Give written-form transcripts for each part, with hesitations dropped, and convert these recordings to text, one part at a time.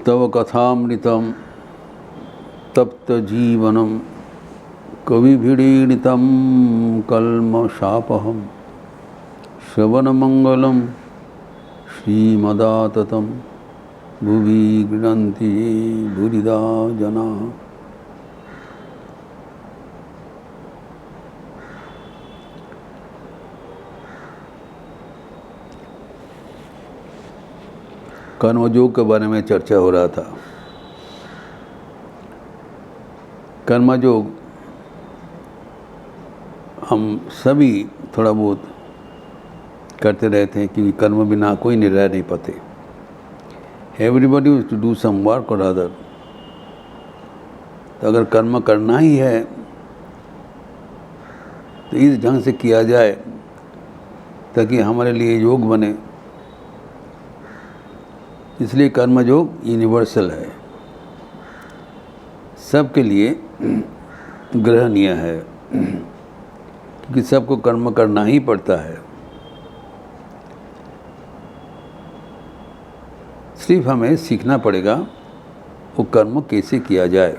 तव कथामृतं तप्तजीवनं कविभिरीडितं कल्मषापहं श्रवणमंगलं श्रीमदाततं भुवि गृह्णन्ति भूरिदा जनाः। कर्मयोग के बारे में चर्चा हो रहा था। कर्मयोग हम सभी थोड़ा बहुत करते रहते हैं, क्योंकि कर्म बिना कोई नहीं रह नहीं पाते। Everybody will to do some work और अदर। तो अगर कर्म करना ही है तो इस ढंग से किया जाए ताकि हमारे लिए योग बने। इसलिए कर्मयोग यूनिवर्सल है, सबके लिए ग्रहणीय है, क्योंकि सबको कर्म करना ही पड़ता है। सिर्फ हमें सीखना पड़ेगा वो कर्म कैसे किया जाए।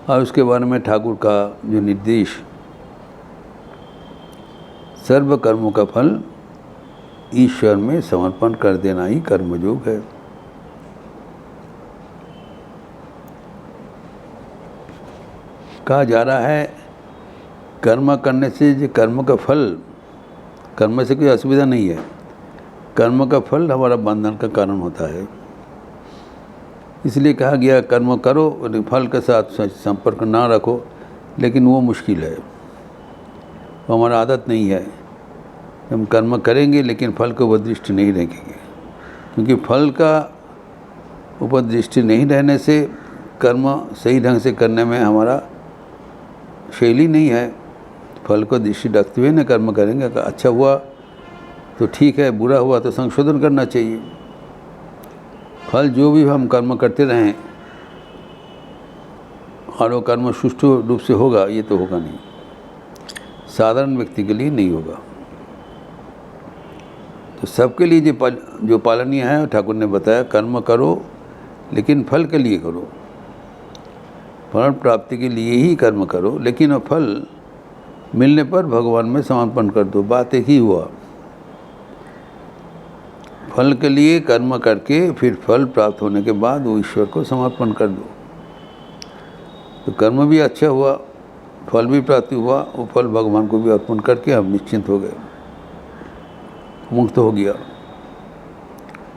और उसके बारे में ठाकुर का जो निर्देश, सर्व कर्मों का फल ईश्वर में समर्पण कर देना ही कर्मयोग है। कहा जा रहा है कर्म करने से जो कर्म का फल, कर्म से कोई असुविधा नहीं है, कर्म का फल हमारा बंधन का कारण होता है। इसलिए कहा गया कर्म करो और फल के साथ संपर्क ना रखो, लेकिन वो मुश्किल है, वो हमारा आदत नहीं है। हम कर्म करेंगे लेकिन फल के ऊपर दृष्टि नहीं रखेंगे, क्योंकि फल का ऊपर दृष्टि नहीं रहने से कर्म सही ढंग से करने में हमारा शैली नहीं है। फल को दृष्टि रखते हुए न कर्म करेंगे। अच्छा हुआ तो ठीक है, बुरा हुआ तो संशोधन करना चाहिए। फल जो भी हम कर्म करते रहें और वो कर्म सुष्ठु रूप से होगा, ये तो होगा नहीं, साधारण व्यक्ति के लिए नहीं होगा। तो सबके लिए जो पालनीय है, ठाकुर ने बताया कर्म करो लेकिन फल के लिए करो, फल प्राप्ति के लिए ही कर्म करो, लेकिन वो फल मिलने पर भगवान में समर्पण कर दो। बात एक ही हुआ, फल के लिए कर्म करके फिर फल प्राप्त होने के बाद वो ईश्वर को समर्पण कर दो। तो कर्म भी अच्छा हुआ, फल भी प्राप्ति हुआ, वो फल भगवान को भी अर्पण करके हम निश्चिंत हो गए, मुक्त हो गया।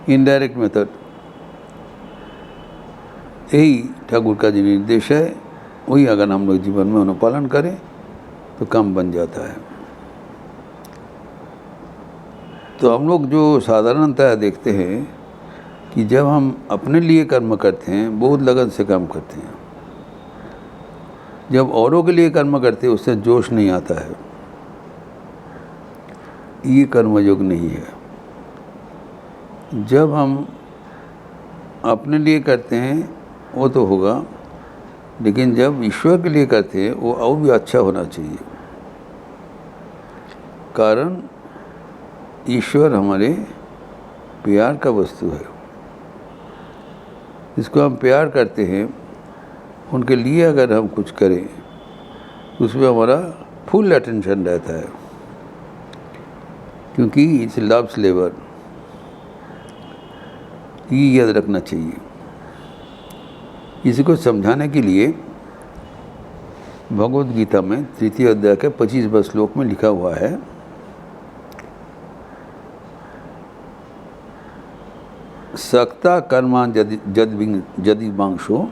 इनडायरेक्ट मेथड, यही ठाकुर का जो निर्देश है, वही अगर हम लोग जीवन में उन्हें पालन करें तो काम बन जाता है। तो हम लोग जो साधारणतः देखते हैं कि जब हम अपने लिए कर्म करते हैं, बहुत लगन से काम करते हैं। जब औरों के लिए कर्म करते हैं, उससे जोश नहीं आता है। ये कर्मयोग नहीं है। जब हम अपने लिए करते हैं वो तो होगा, लेकिन जब ईश्वर के लिए करते हैं वो और भी अच्छा होना चाहिए। कारण ईश्वर हमारे प्यार का वस्तु है। जिसको हम प्यार करते हैं उनके लिए अगर हम कुछ करें उसमें हमारा फुल अटेंशन रहता है, क्योंकि इट्स लव्स लेबर। ये याद रखना चाहिए। इसी को समझाने के लिए भगवद गीता में 3 अध्याय के 25वें श्लोक में लिखा हुआ है, सक्ता कर्मा जदि वांशो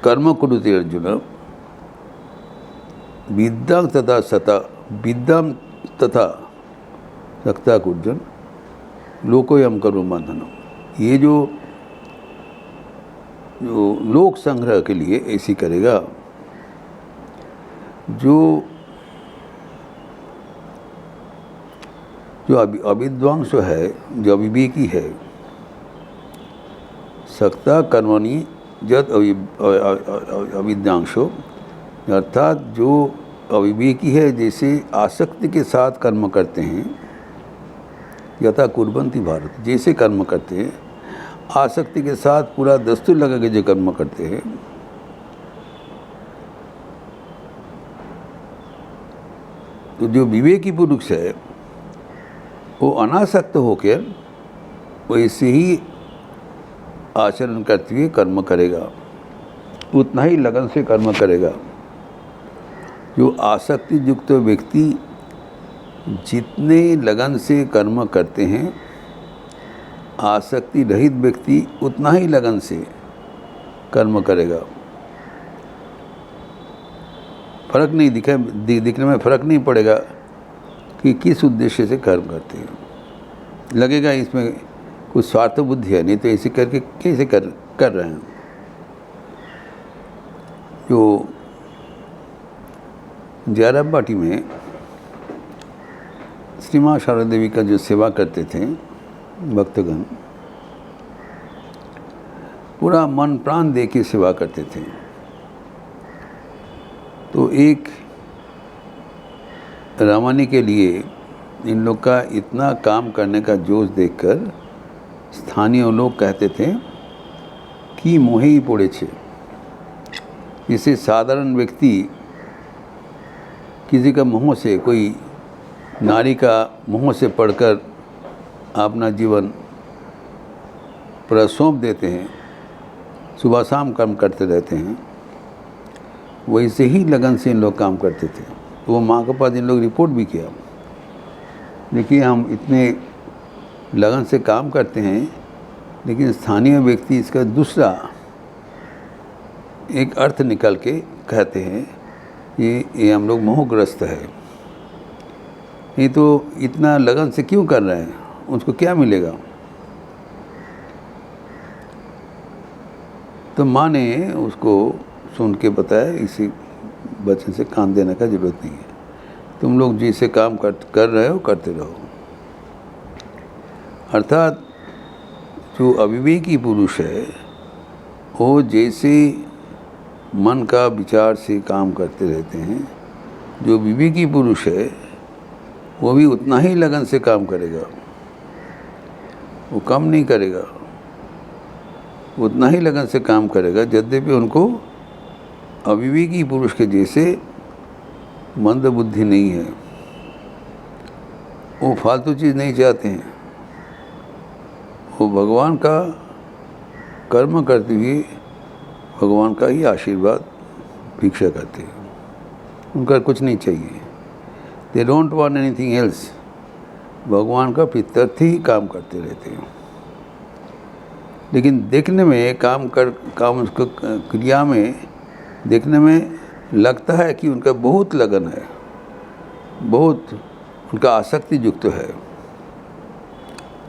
कर्म कुरुते अर्जुन विद्यां तथा सता विद्यां तथा सक्ता कुर्जन लोकोयम कर्म बंधनम। ये जो लोक संग्रह के लिए ऐसी करेगा, जो अविद्वांस है, जो अविवेकी है, सक्ता कर्मणि जद अविद्यांशो, अर्थात जो अविवेकी है जैसे आसक्ति के साथ कर्म करते हैं, यथा कुर्बन्ति भारत, जैसे कर्म करते हैं आसक्ति के साथ पूरा दस्तूर लगा के जो कर्म करते हैं, तो जो विवेकी पुरुष है वो अनासक्त होकर वैसे ही आचरण करते हुए कर्म करेगा, उतना ही लगन से कर्म करेगा। जो आसक्ति युक्त व्यक्ति जितने लगन से कर्म करते हैं, आसक्ति रहित व्यक्ति उतना ही लगन से कर्म करेगा। फर्क नहीं दिखने में फर्क नहीं पड़ेगा कि किस उद्देश्य से कर्म करते हैं। लगेगा इसमें कुछ स्वार्थ बुद्धि है, नहीं तो ऐसे करके कैसे कर रहे हैं। जो ज्यारह बाटी में श्री माँ शारदा देवी का जो सेवा करते थे भक्तगण, पूरा मन प्राण दे के सेवा करते थे। तो एक रामानी के लिए इन लोग का इतना काम करने का जोश देखकर स्थानीय लोग कहते थे कि मोहे ही पड़े छे। जिसे साधारण व्यक्ति किसी का मुँह से, कोई नारी का मुँह से पढ़कर अपना जीवन पूरा सौंप देते हैं, सुबह शाम काम करते रहते हैं, वैसे ही लगन से इन लोग काम करते थे। तो वो माँ के पास इन लोग रिपोर्ट भी किया, देखिए हम इतने लगन से काम करते हैं, लेकिन स्थानीय व्यक्ति इसका दूसरा एक अर्थ निकल के कहते हैं ये हम लोग मोहग्रस्त है, ये तो इतना लगन से क्यों कर रहे हैं, उसको क्या मिलेगा। तो माँ ने उसको सुन के बताया, इसी बच्चे से कान देने का ज़रूरत नहीं है, तुम लोग जैसे काम कर रहे हो करते रहो। अर्थात जो अविवेकी पुरुष है वो जैसे मन का विचार से काम करते रहते हैं, जो विवेकी पुरुष है वो भी उतना ही लगन से काम करेगा, वो कम नहीं करेगा, उतना ही लगन से काम करेगा। यद्यपि उनको अविवेकी पुरुष के जैसे मंद बुद्धि नहीं है, वो फालतू चीज़ नहीं चाहते हैं, वो भगवान का कर्म करते हुए भगवान का ही आशीर्वाद भिक्षा करते हैं, उनका कुछ नहीं चाहिए। They don't want anything else. भगवान का प्रत्यर्थ ही काम करते रहते हैं। लेकिन देखने में काम उसको क्रिया में देखने में लगता है कि उनका बहुत लगन है, बहुत उनका आसक्ति युक्त है।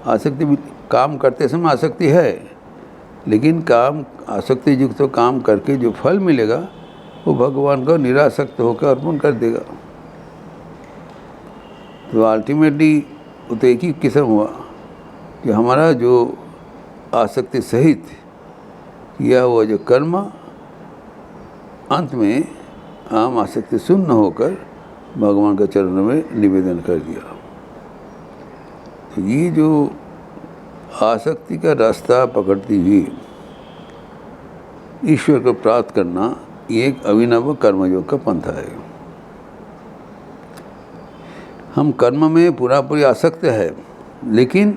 आसक्ति काम करते समय आसक्ति है, लेकिन काम आसक्ति युक्त तो काम करके जो फल मिलेगा वो भगवान का निरासक्त होकर अर्पण कर देगा। तो अल्टीमेटली वो तो एक ही किस्म हुआ कि हमारा जो आसक्ति सहित किया हुआ जो कर्म अंत में आम आसक्ति शून्य होकर भगवान के चरणों में निवेदन कर दिया। तो ये जो आसक्ति का रास्ता पकड़ती हुई ईश्वर को प्राप्त करना, ये एक अभिनव कर्मयोग का पंथा है। हम कर्म में पूरी आसक्त है, लेकिन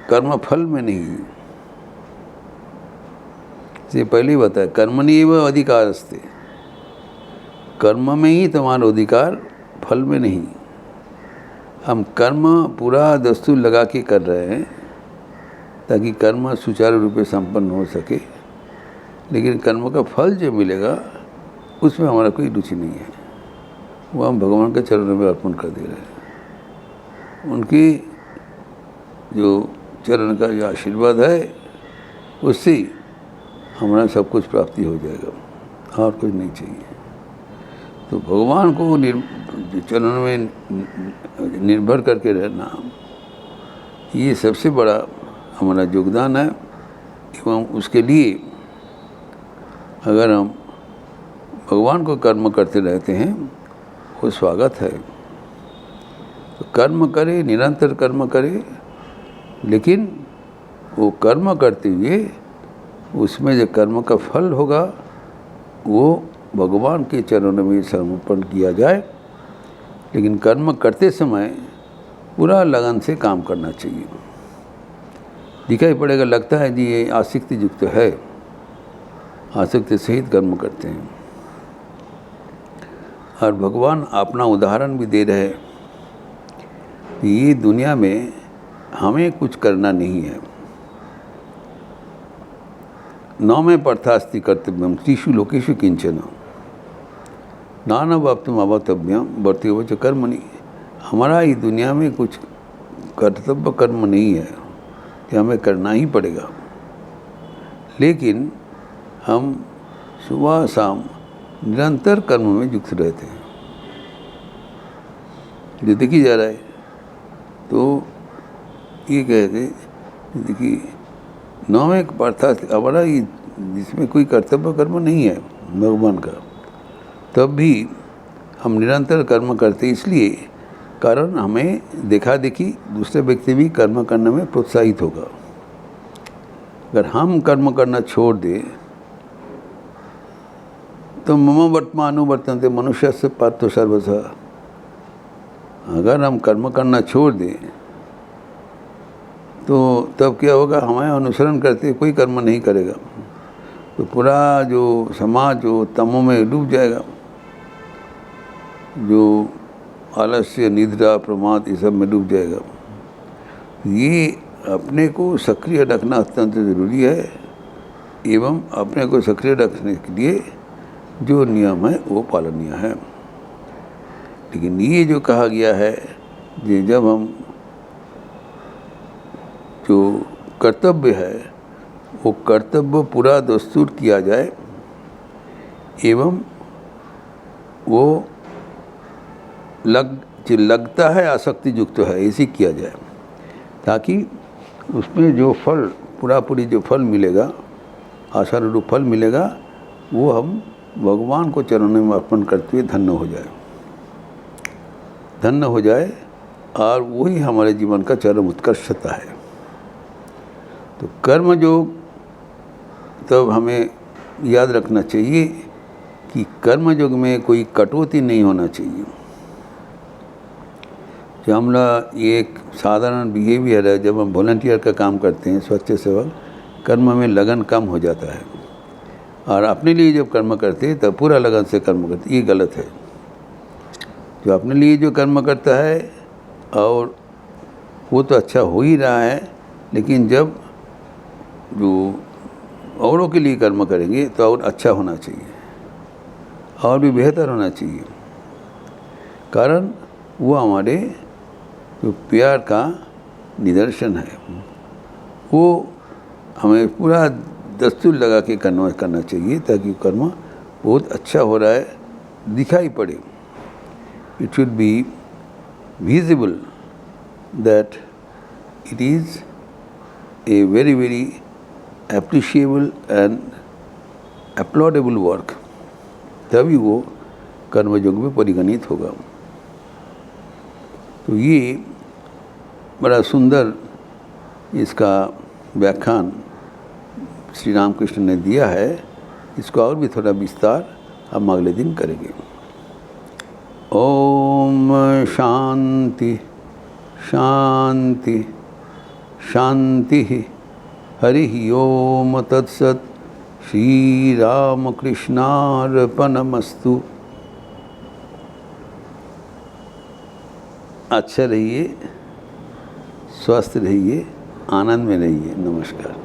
कर्म फल में नहीं। ये पहले ही बताया, कर्मणि एव अधिकारस्ते, कर्म में ही तुम्हारा अधिकार, फल में नहीं। हम कर्म पूरा दस्तूर लगा के कर रहे हैं ताकि कर्म सुचारू रूप से संपन्न हो सके, लेकिन कर्म का फल जो मिलेगा उसमें हमारा कोई रुचि नहीं है, वो हम भगवान के चरणों में अर्पण कर दे रहे हैं। उनकी जो चरण का जो आशीर्वाद है उससे हमारा सब कुछ प्राप्ति हो जाएगा, और कुछ नहीं चाहिए। तो भगवान को चरण में निर्भर करके रहना, ये सबसे बड़ा हमारा योगदान है। एवं उसके लिए अगर हम भगवान को कर्म करते रहते हैं वो स्वागत है। तो कर्म करे, निरंतर कर्म करे, लेकिन वो कर्म करते हुए उसमें जो कर्म का फल होगा वो भगवान के चरणों में समर्पण किया जाए। लेकिन कर्म करते समय पूरा लगन से काम करना चाहिए। दिखाई पड़ेगा, लगता है जी ये आसक्ति युक्त है, आसक्ति सहित कर्म करते हैं। और भगवान अपना उदाहरण भी दे रहे हैं कि ये दुनिया में हमें कुछ करना नहीं है। न में पर्थास्ति कर्तव्यम त्रिषु लोकेषु किंचन नानवाप्तुम अवतव्यम वर्तिवच कर्मणि। हमारा ही दुनिया में कुछ कर्तव्य कर्म नहीं है कि हमें करना ही पड़ेगा, लेकिन हम सुबह शाम निरंतर कर्म में युक्त रहते हैं। जो देखी जा रहा है तो ये कहते देखिए नौवें पर्थास्ति, हमारा ही जिसमें कोई कर्तव्य कर्म नहीं है भगवान का, तब भी हम निरंतर कर्म करते, इसलिए कारण हमें देखा देखी दूसरे व्यक्ति भी कर्म करने में प्रोत्साहित होगा। अगर हम कर्म करना छोड़ दें तो मम वर्तमानु वर्तन्ते मनुष्य से पार्थो सर्वथा। अगर हम कर्म करना छोड़ दें तो तब क्या होगा, हमें अनुसरण करते कोई कर्म नहीं करेगा तो पूरा जो समाज जो तमों में डूब जाएगा, जो आलस्य, निद्रा, प्रमाद ये सब में डूब जाएगा। ये अपने को सक्रिय रखना अत्यंत ज़रूरी है, एवं अपने को सक्रिय रखने के लिए जो नियम है वो पालनीय है। लेकिन ये जो कहा गया है कि जब हम जो कर्तव्य है वो कर्तव्य पूरा दस्तूर किया जाए एवं वो लगता है आसक्ति युक्त है ऐसे किया जाए, ताकि उसमें जो फल पूरी जो फल मिलेगा, आशानुरूप फल मिलेगा, वो हम भगवान को चरणों में अर्पण करते हुए धन्य हो जाए और वही हमारे जीवन का चरम उत्कर्षता है। तो कर्म योग तब हमें याद रखना चाहिए कि कर्म योग में कोई कटौती नहीं होना चाहिए। जो हमारा ये एक साधारण बिहेवियर है, जब हम वॉलंटियर का काम करते हैं, स्वच्छ सेवक, कर्म में लगन कम हो जाता है और अपने लिए जब कर्म करते हैं तब पूरा लगन से कर्म करते, ये गलत है। जो अपने लिए जो कर्म करता है और वो तो अच्छा हो ही रहा है, लेकिन जब जो औरों के लिए कर्म करेंगे तो और अच्छा होना चाहिए और भी बेहतर होना चाहिए, कारण वो हमारे जो प्यार का निदर्शन है। वो हमें पूरा दस्तूर लगा के करना चाहिए ताकि कर्म बहुत अच्छा हो रहा है दिखाई पड़े। It should be visible that it is a very very appreciable and applaudable work, तभी वो कर्मयोग में परिगणित होगा। तो ये बड़ा सुंदर इसका व्याख्यान श्री रामकृष्ण ने दिया है। इसको और भी थोड़ा विस्तार हम अगले दिन करेंगे। ओम शांति शांति शांति। हरि ओम तत्सत। श्री रामकृष्णार्पणमस्तु। अच्छा रहिए, स्वस्थ रहिए, आनंद में रहिए। नमस्कार।